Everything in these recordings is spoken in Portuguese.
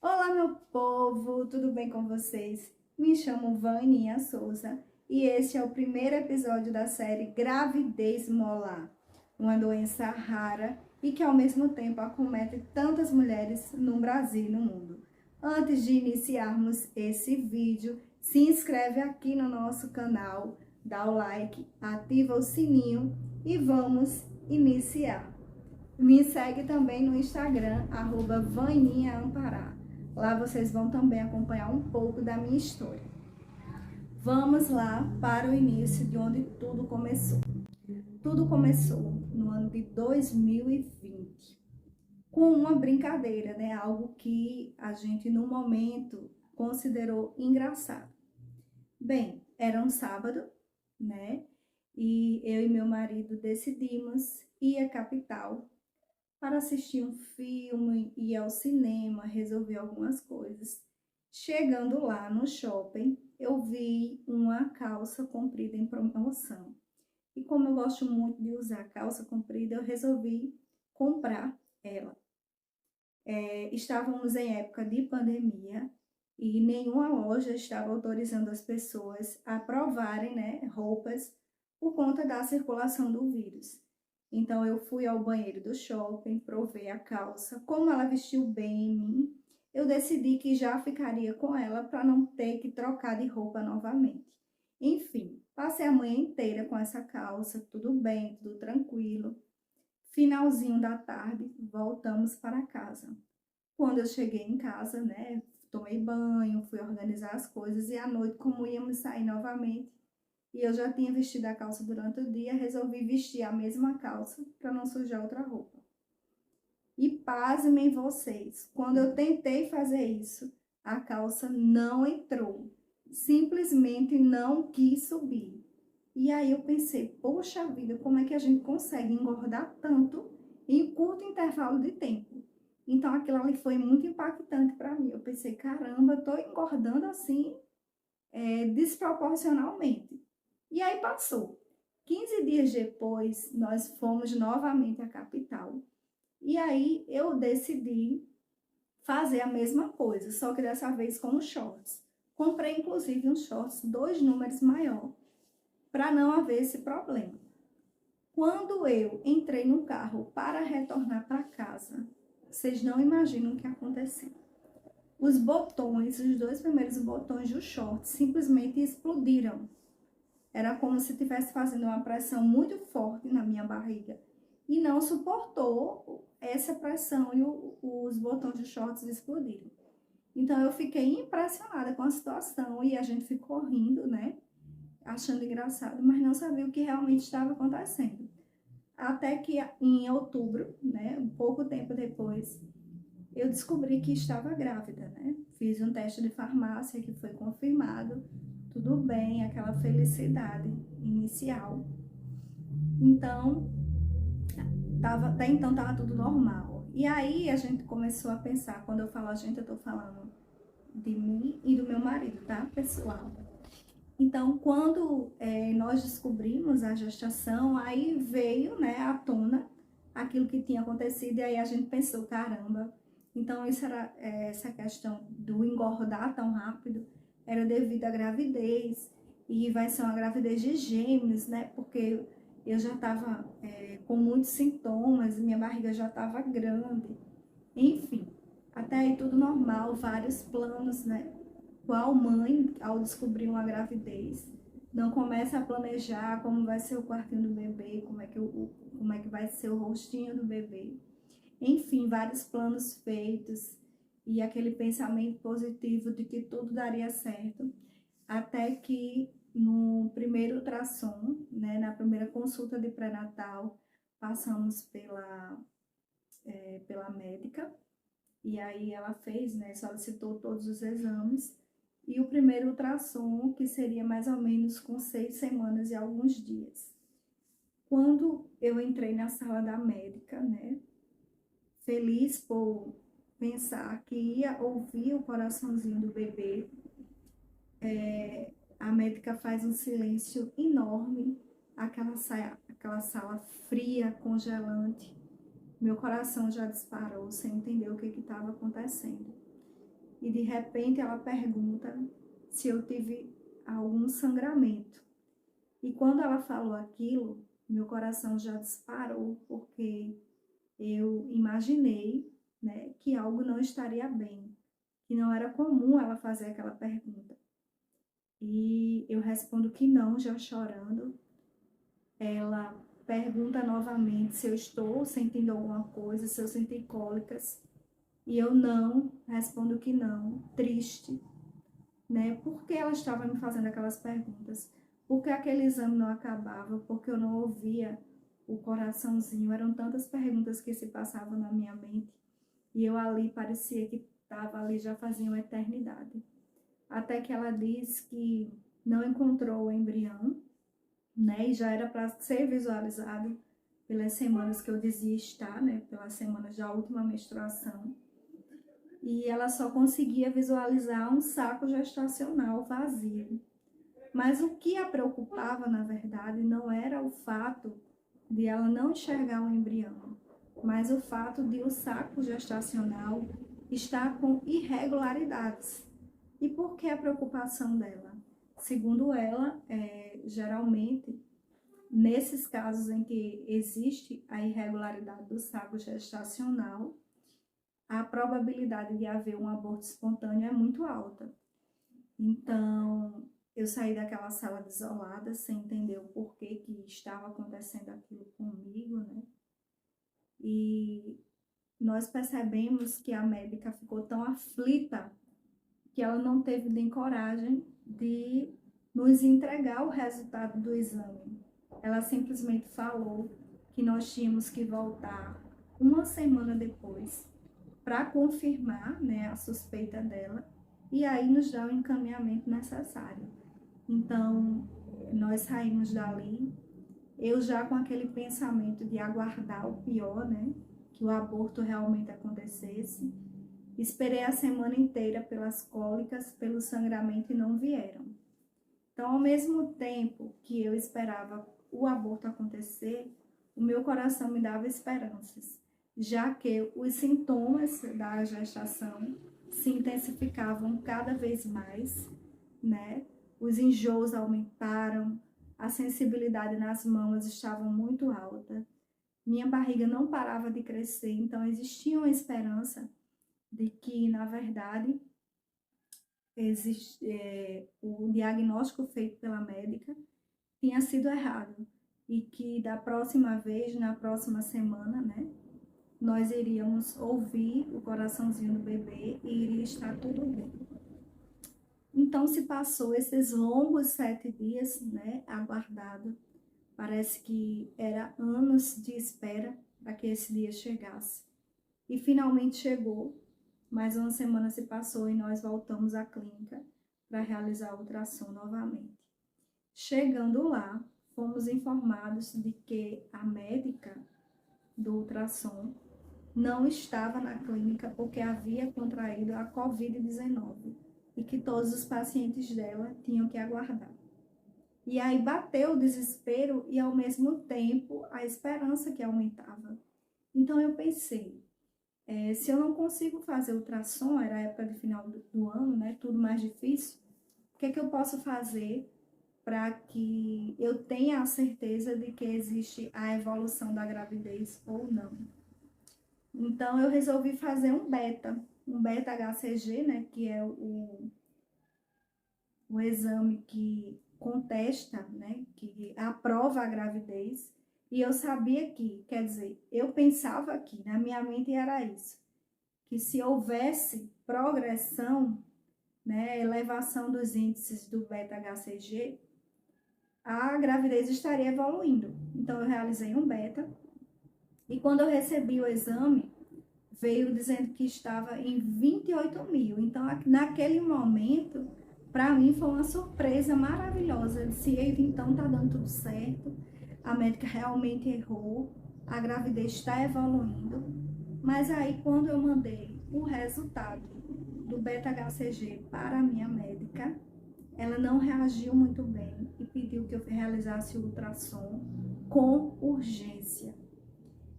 Olá, meu povo, tudo bem com vocês? Me chamo Vaninha Souza e este é o primeiro episódio da série Gravidez Molar, uma doença rara e que ao mesmo tempo acomete tantas mulheres no Brasil e no mundo. Antes de iniciarmos esse vídeo, se inscreve aqui no nosso canal, dá o like, ativa o sininho e vamos iniciar. Me segue também no Instagram, @vaninhaampará. Lá vocês vão também acompanhar um pouco da minha história. Vamos lá para o início de onde tudo começou. Tudo começou no ano de 2020, com uma brincadeira, né? Algo que a gente no momento considerou engraçado. Bem, era um sábado, né? E eu e meu marido decidimos ir à capital para assistir um filme, ir ao cinema, resolver algumas coisas. Chegando lá no shopping, eu vi uma calça comprida em promoção. E como eu gosto muito de usar calça comprida, eu resolvi comprar ela. Estávamos em época de pandemia e nenhuma loja estava autorizando as pessoas a provarem, né, roupas por conta da circulação do vírus. Então eu fui ao banheiro do shopping, provei a calça, como ela vestiu bem em mim, eu decidi que já ficaria com ela para não ter que trocar de roupa novamente. Enfim, passei a manhã inteira com essa calça, tudo bem, tudo tranquilo. Finalzinho da tarde, voltamos para casa. Quando eu cheguei em casa, né, tomei banho, fui organizar as coisas e à noite, como íamos sair novamente, e eu já tinha vestido a calça durante o dia, resolvi vestir a mesma calça para não sujar outra roupa. E pasmem vocês, quando eu tentei fazer isso, a calça não entrou, simplesmente não quis subir. E aí eu pensei, poxa vida, como é que a gente consegue engordar tanto em curto intervalo de tempo? Então aquilo ali foi muito impactante para mim. Eu pensei, caramba, eu tô engordando assim, desproporcionalmente. E aí passou. 15 dias depois, nós fomos novamente à capital. E aí eu decidi fazer a mesma coisa, só que dessa vez com os shorts. Comprei inclusive uns shorts 2 números maior, para não haver esse problema. Quando eu entrei no carro para retornar para casa, vocês não imaginam o que aconteceu. Os botões, os 2 primeiros botões do short simplesmente explodiram. Era como se estivesse fazendo uma pressão muito forte na minha barriga e não suportou essa pressão e os botões de shorts explodiram. Então eu fiquei impressionada com a situação e a gente ficou rindo, né? Achando engraçado, mas não sabia o que realmente estava acontecendo. Até que em outubro, né, um pouco tempo depois, eu descobri que estava grávida, né? Fiz um teste de farmácia que foi confirmado, tudo bem, aquela felicidade inicial. Então, até então estava tudo normal. E aí a gente começou a pensar, quando eu falo a gente, eu tô falando de mim e do meu marido, tá, pessoal? Então, quando nós descobrimos a gestação, aí veio, né, à tona aquilo que tinha acontecido, e aí a gente pensou, caramba, então isso era, essa questão do engordar tão rápido era devido à gravidez, e vai ser uma gravidez de gêmeos, né, porque eu já estava com muitos sintomas, minha barriga já estava grande, enfim, até aí tudo normal, vários planos, né, qual mãe, ao descobrir uma gravidez, não começa a planejar como vai ser o quartinho do bebê, como é que vai ser o rostinho do bebê. Enfim, vários planos feitos e aquele pensamento positivo de que tudo daria certo, até que no primeiro ultrassom, né, na primeira consulta de pré-natal, passamos pela médica, e aí ela fez, né, solicitou todos os exames, e o primeiro ultrassom, que seria mais ou menos com 6 semanas e alguns dias. Quando eu entrei na sala da médica, né, feliz por pensar que ia ouvir o coraçãozinho do bebê, a médica faz um silêncio enorme, aquela sala fria, congelante. Meu coração já disparou sem entender o que estava acontecendo. e de repente ela pergunta se eu tive algum sangramento. E quando ela falou aquilo, meu coração já disparou, porque eu imaginei, né, que algo não estaria bem, que não era comum ela fazer aquela pergunta. E eu respondo que não, já chorando. Ela pergunta novamente se eu estou sentindo alguma coisa, se eu senti cólicas. E eu não, respondo que não, triste, né? Por que ela estava me fazendo aquelas perguntas? Por que aquele exame não acabava? Porque eu não ouvia o coraçãozinho. Eram tantas perguntas que se passavam na minha mente. E eu ali parecia que estava ali já fazia uma eternidade. Até que ela diz que não encontrou o embrião, né? E já era para ser visualizado pelas semanas que eu dizia estar, né? Pelas semanas da última menstruação. E ela só conseguia visualizar um saco gestacional vazio. Mas o que a preocupava, na verdade, não era o fato de ela não enxergar o embrião, mas o fato de o saco gestacional estar com irregularidades. E por que a preocupação dela? Segundo ela, geralmente, nesses casos em que existe a irregularidade do saco gestacional, a probabilidade de haver um aborto espontâneo é muito alta. Então, eu saí daquela sala desolada, sem entender o porquê que estava acontecendo aquilo comigo, né? E nós percebemos que a médica ficou tão aflita que ela não teve nem coragem de nos entregar o resultado do exame. Ela simplesmente falou que nós tínhamos que voltar uma semana depois para confirmar, né, a suspeita dela e aí nos dar o encaminhamento necessário. Então, nós saímos dali, eu já com aquele pensamento de aguardar o pior, né, que o aborto realmente acontecesse. Esperei a semana inteira pelas cólicas, pelo sangramento e não vieram. Então, ao mesmo tempo que eu esperava o aborto acontecer, o meu coração me dava esperanças, já que os sintomas da gestação se intensificavam cada vez mais, né? Os enjoos aumentaram, a sensibilidade nas mamas estava muito alta, minha barriga não parava de crescer, então existia uma esperança de que, na verdade, o diagnóstico feito pela médica tinha sido errado e que da próxima vez, na próxima semana, né, nós iríamos ouvir o coraçãozinho do bebê e iria estar tudo bem. Então se passou esses longos 7 dias, né, aguardado. Parece que era anos de espera para que esse dia chegasse. E finalmente chegou. Mais uma semana se passou e nós voltamos à clínica para realizar o ultrassom novamente. Chegando lá, fomos informados de que a médica do ultrassom não estava na clínica porque havia contraído a Covid-19 e que todos os pacientes dela tinham que aguardar. E aí bateu o desespero e, ao mesmo tempo, a esperança que aumentava. Então eu pensei, se eu não consigo fazer ultrassom, era a época de final do ano, né, tudo mais difícil, o que é que eu posso fazer para que eu tenha a certeza de que existe a evolução da gravidez ou não? Então, eu resolvi fazer um beta-HCG, né, que é o exame que contesta, né, que aprova a gravidez. E eu sabia que, quer dizer, eu pensava que, na minha mente era isso, que se houvesse progressão, né, elevação dos índices do beta-HCG, a gravidez estaria evoluindo. Então, eu realizei um beta e quando eu recebi o exame, veio dizendo que estava em 28.000. Então, naquele momento, para mim foi uma surpresa maravilhosa. Eu disse, então tá dando tudo certo, a médica realmente errou, a gravidez está evoluindo. Mas aí, quando eu mandei o resultado do beta-HCG para a minha médica, ela não reagiu muito bem e pediu que eu realizasse o ultrassom com urgência.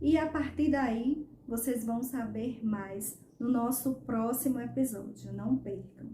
E a partir daí, vocês vão saber mais no nosso próximo episódio. Não percam!